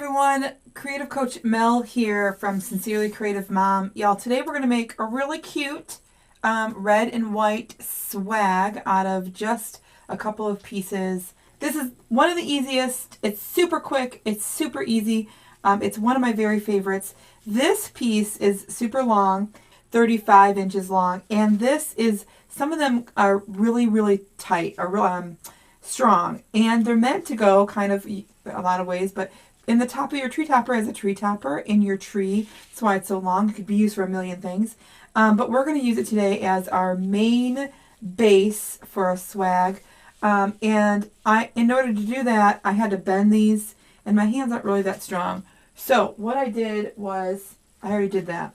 everyone, Creative Coach Mel here from Sincerely Creative Mom. Y'all, today we're going to make a really cute red and white swag out of just a couple of pieces. This is one of the easiest. It's super quick. It's super easy. It's one of my very favorites. This piece is super long, 35 inches long, and this is, some of them are really, really tight, or real strong, and they're meant to go kind of a lot of ways, but in the top of your tree topper as a tree topper in your tree. That's why it's so long. It could be used for a million things. But we're going to use it today as our main base for a swag. And in order to do that, I had to bend these, and my hands aren't really that strong. So what I did was, I already did that.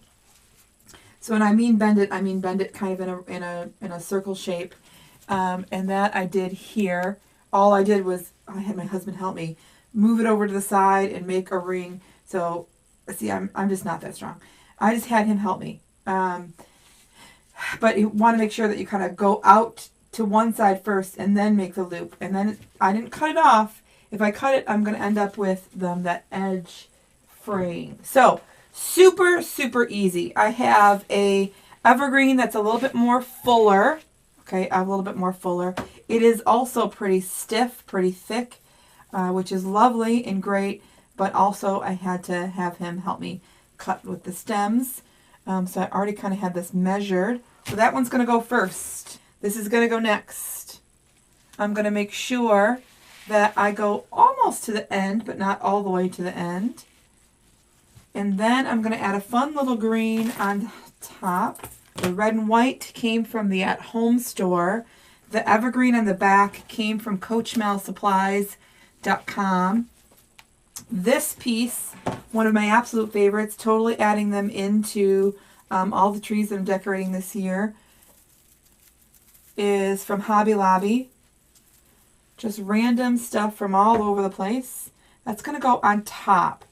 So when I mean bend it kind of in a circle shape. And that I did here. All I did was, I had my husband help me move it over to the side and make a ring. So, see, I'm just not that strong. I just had him help me. But you want to make sure that you kind of go out to one side first and then make the loop. And then I didn't cut it off. If I cut it, I'm going to end up with that edge fraying. So, super, super easy. I have a evergreen that's a little bit more fuller. Okay, a little bit more fuller. It is also pretty stiff, pretty thick, which is lovely and great, but also I had to have him help me cut with the stems. So I already kind of had this measured. So that one's going to go first. This is going to go next. I'm going to make sure that I go almost to the end, but not all the way to the end. And then I'm going to add a fun little green on top. The red and white came from the At Home store. The evergreen on the back came from CoachMelSupplies.com. This piece, one of my absolute favorites, totally adding them into all the trees that I'm decorating this year, is from Hobby Lobby. Just random stuff from all over the place. That's going to go on top.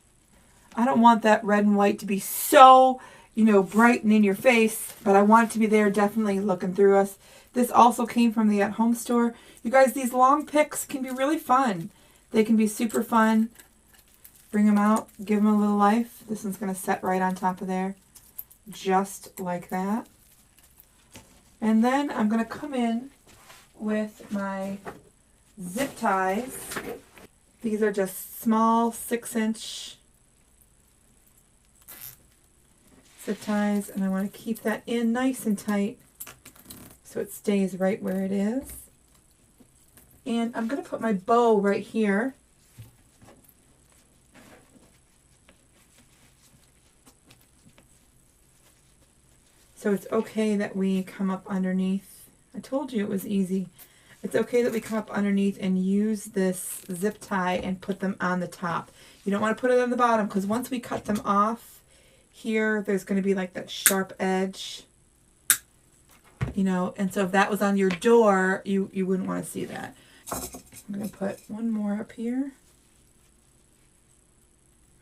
I don't want that red and white to be so, bright and in your face, but I want it to be there, definitely looking through us. This also came from the At Home store. You guys, these long picks can be really fun. They can be super fun. Bring them out, give them a little life. This one's going to set right on top of there, just like that. And then I'm going to come in with my zip ties. These are just small 6-inch zip ties, and I want to keep that in nice and tight so it stays right where it is. And I'm going to put my bow right here. So it's okay that we come up underneath. I told you it was easy. It's okay that we come up underneath and use this zip tie and put them on the top. You don't want to put it on the bottom, because once we cut them off here, there's going to be like that sharp edge. And so if that was on your door, you wouldn't want to see that. I'm going to put one more up here.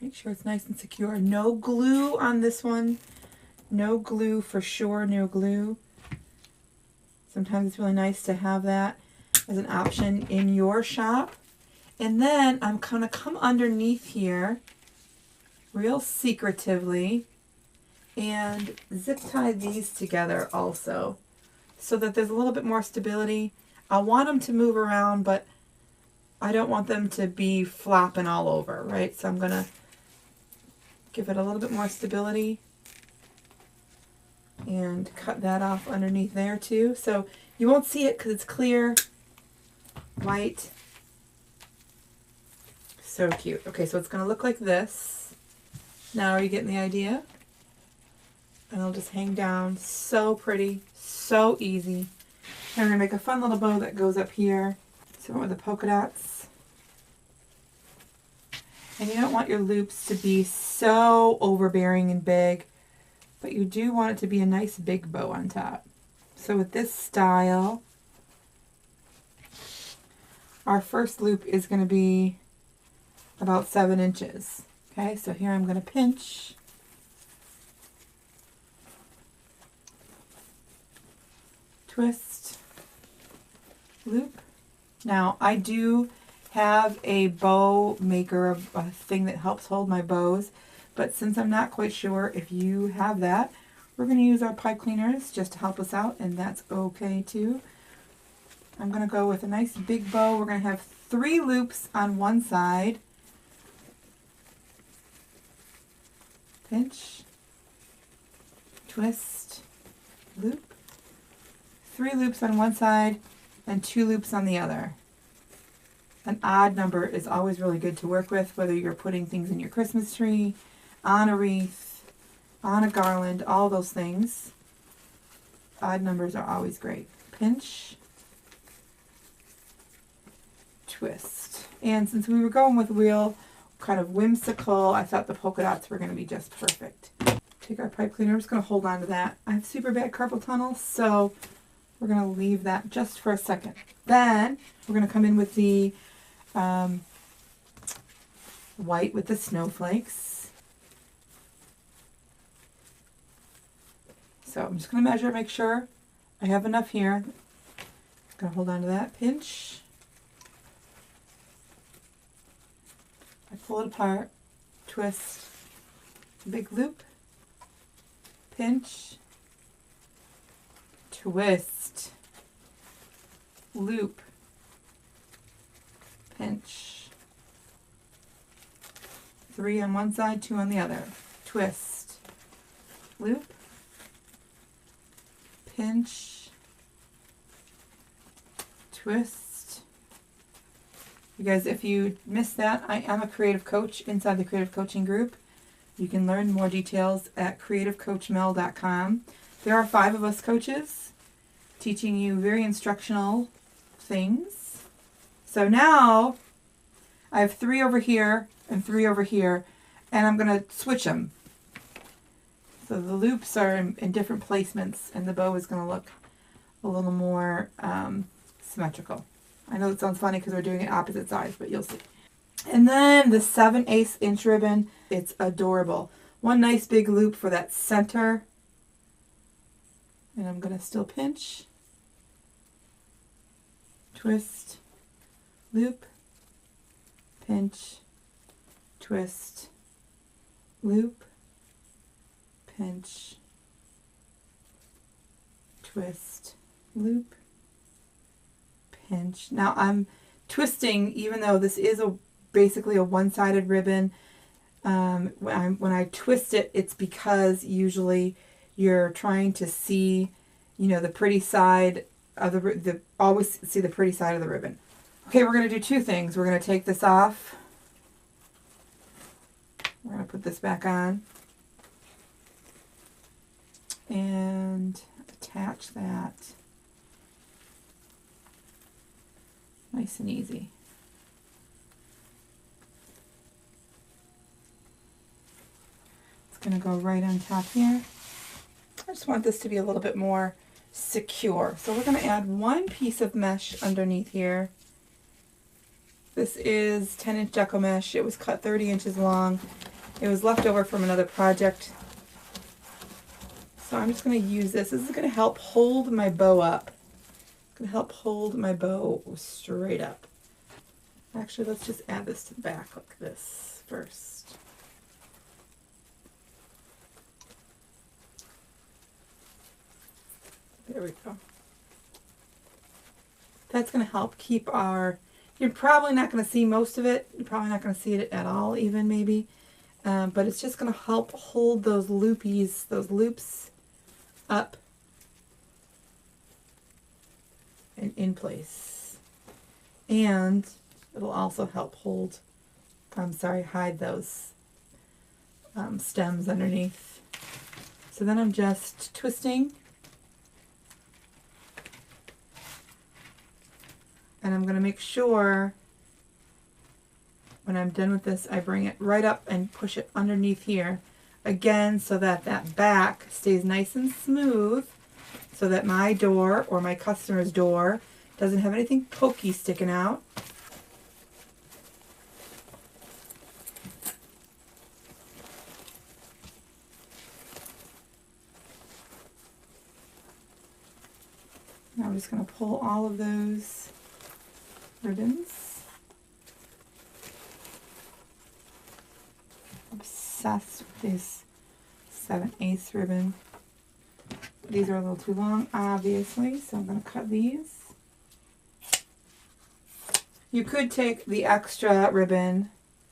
Make sure it's nice and secure. No glue on this one. No glue for sure, no glue. Sometimes it's really nice to have that as an option in your shop. And then I'm going to come underneath here real secretively and zip tie these together also, so that there's a little bit more stability. I want them to move around, but I don't want them to be flopping all over, right? So I'm going to give it a little bit more stability and cut that off underneath there too. So you won't see it because it's clear, white. So cute. Okay, so it's going to look like this. Now are you getting the idea? And it'll just hang down. So pretty. So easy. And we're going to make a fun little bow that goes up here. So with the polka dots. And you don't want your loops to be so overbearing and big, but you do want it to be a nice big bow on top. So with this style, our first loop is going to be about 7 inches. Okay, so here I'm going to pinch. Twist, loop. Now I do have a bow maker, a thing that helps hold my bows. But since I'm not quite sure if you have that, we're going to use our pipe cleaners just to help us out, and that's okay too. I'm going to go with a nice big bow. We're going to have 3 loops on one side. Pinch, twist, loop. 3 loops on one side and 2 loops on the other. An odd number is always really good to work with, whether you're putting things in your Christmas tree, on a wreath, on a garland, all those things. Odd numbers are always great. Pinch, twist. And since we were going with real kind of whimsical, I thought the polka dots were going to be just perfect. Take our pipe cleaner. I'm just going to hold on to that. I have super bad carpal tunnel, so we're going to leave that just for a second. Then we're going to come in with the white with the snowflakes. So I'm just going to measure, make sure I have enough here. Going to hold on to that. Pinch. I pull it apart. Twist. Big loop. Pinch. Twist. Loop. Pinch. 3 on one side, 2 on the other. Twist. Loop. Pinch. Twist. You guys, if you missed that, I am a creative coach inside the Creative Coaching Group. You can learn more details at creativecoachmel.com. There are 5 of us coaches teaching you very instructional things. So now I have 3 over here and 3 over here, and I'm going to switch them. So the loops are in different placements, and the bow is going to look a little more symmetrical. I know it sounds funny because we're doing it opposite sides, but you'll see. And then the 7/8 inch ribbon, it's adorable. One nice big loop for that center. And I'm going to still pinch, twist, loop, pinch, twist, loop, pinch, twist, loop, pinch. Now I'm twisting, even though this is basically a one-sided ribbon. When I twist it, it's because usually you're trying to see, the pretty side of always see the pretty side of the ribbon. Okay, we're going to do 2 things. We're going to take this off. We're going to put this back on and attach that. Nice and easy. It's going to go right on top here. I just want this to be a little bit more secure. So we're going to add 1 piece of mesh underneath here. This is 10-inch deco mesh. It was cut 30 inches long. It was left over from another project. So I'm just going to use this. This is going to help hold my bow up. It's going to help hold my bow straight up. Actually, let's just add this to the back like this first. There we go. That's going to help keep you're probably not going to see most of it. You're probably not going to see it at all even maybe. But it's just going to help hold those loops up and in place. And it'll also help hide those stems underneath. So then I'm just twisting. And I'm going to make sure when I'm done with this, I bring it right up and push it underneath here. Again, so that that back stays nice and smooth, so that my door or my customer's door doesn't have anything pokey sticking out. Now I'm just going to pull all of those ribbons obsessed with this 7/8 ribbon. These are a little too long, obviously, so I'm going to cut these. You could take the extra ribbon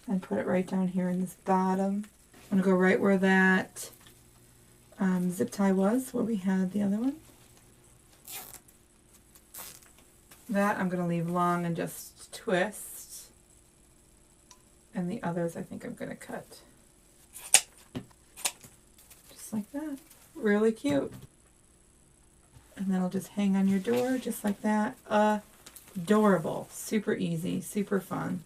and put it right down here in this bottom. I'm going to go right where that zip tie was, where we had the other one. That I'm going to leave long and just twist. And the others I think I'm going to cut. Just like that. Really cute. And that'll just hang on your door just like that. Adorable. Super easy. Super fun.